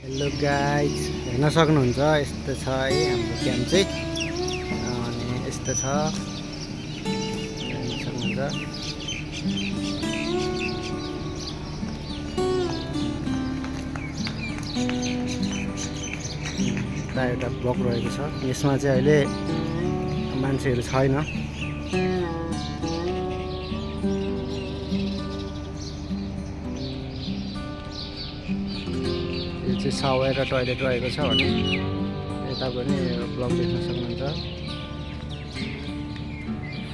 Hello guys, हेर्न सक्नुहुन्छ यस्तो छ है हाम्रो क्याम्प चाहिँ। अनि यस्तो छ हेर्न सक्नुहुन्छ। एउटा ब्लक रहेको छ, यसमा चाहिँ अहिले मान्छेहरू छैन। यो चाहिँ सावर र टोयलेट रहेको छ भने यता पनि ब्लक देख्न सक्नुहुन्छ।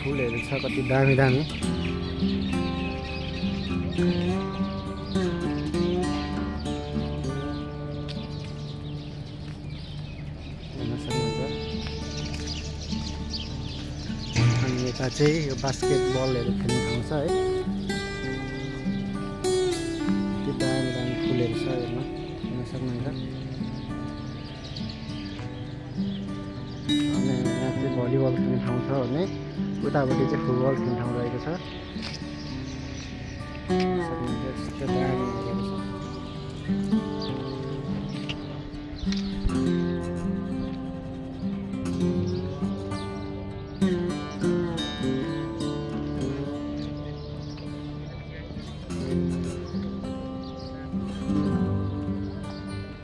फुलहरू छ कति दामी दामी। हेर्न सक्नुहुन्छ। अनि यता चाहिँ यो बास्केट बलहरू खेल्ने ठाउँ छ है। त्यो दामी दामी फुलहरू छ हेर्न सक्नुहुन्छ। अनि यहाँ चाहिँ भलिबल खेल्ने ठाउँ छ भने उतापट्टि चाहिँ फुटबल खेल्ने ठाउँ रहेको छ। यस्तो दामी रहेको छ।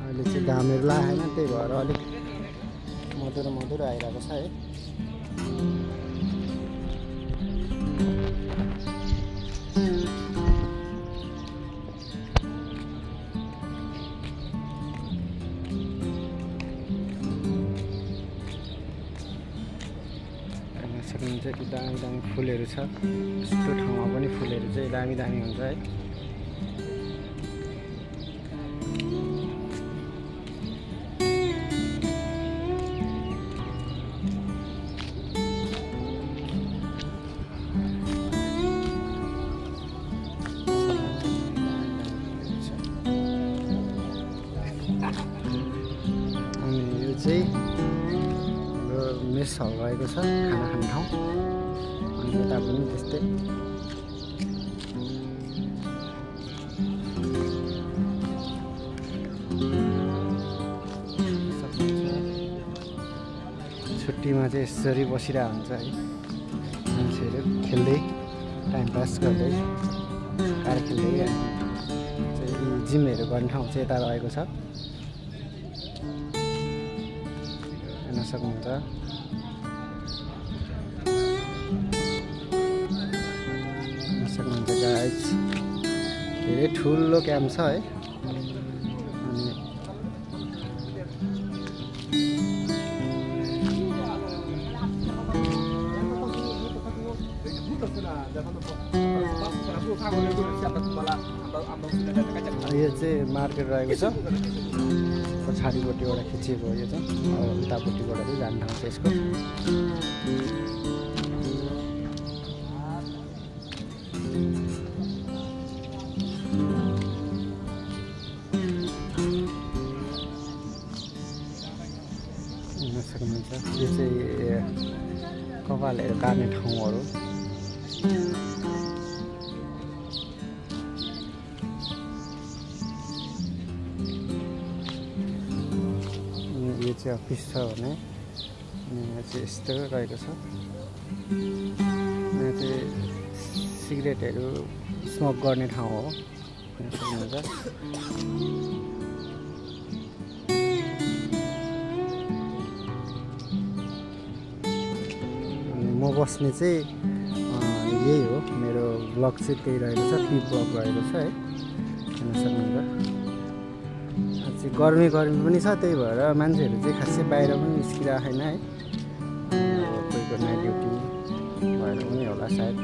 अहिले चाहिँ घामहरू लागेन, त्यही भएर अलिक मधुरो मधुरो आइरहेको छ है। हेर्न सक्नुहुन्छ कि दामी दामी फुलहरू छ। यस्तो ठाउँमा पनि फुलहरू चाहिँ दामी दामी हुन्छ है। अनि यो चाहिँ हाम्रो मेस हल रहेको छ, खाना खाने ठाउँ। अनि यता पनि त्यस्तै। छुट्टीमा चाहिँ यसरी बसिरहेको हुन्छ है मान्छेहरू, खेल्दै टाइम पास गर्दै कार खेल्दै। जिमहरू गर्ने ठाउँ चाहिँ यता रहेको छ, हेर्न सक्नुहुन्छ। हेर्न सक्नुहुन्छ गाइज, धेरै ठुलो क्याम्प छ है। अनि यो चाहिँ मार्केट रहेको छ। पछाडिपट्टिबाट खिचिएको यो चाहिँ, उतापट्टिबाट चाहिँ जाने ठाउँ छ यसको। हेर्न सक्नुहुन्छ यो चाहिँ कपालहरू काट्ने ठाउँहरू। यो चाहिँ अफिस छ भने यहाँ चाहिँ यस्तो रहेको छ। यहाँ चाहिँ सिगरेटहरू स्मोक गर्ने ठाउँ हो, हेर्न सक्नुहुन्छ। अनि म बस्ने चाहिँ यही हो, मेरो ब्लक चाहिँ त्यही रहेको छ, पी ब्लक रहेको छ है, हेर्न सक्नुहुन्छ। गर्मी पनि छ, त्यही भएर मान्छेहरू चाहिँ खासै बाहिर पनि निस्किरहेको छैन है। कोही कोही नाइट ड्युटी भएर पनि होला सायद।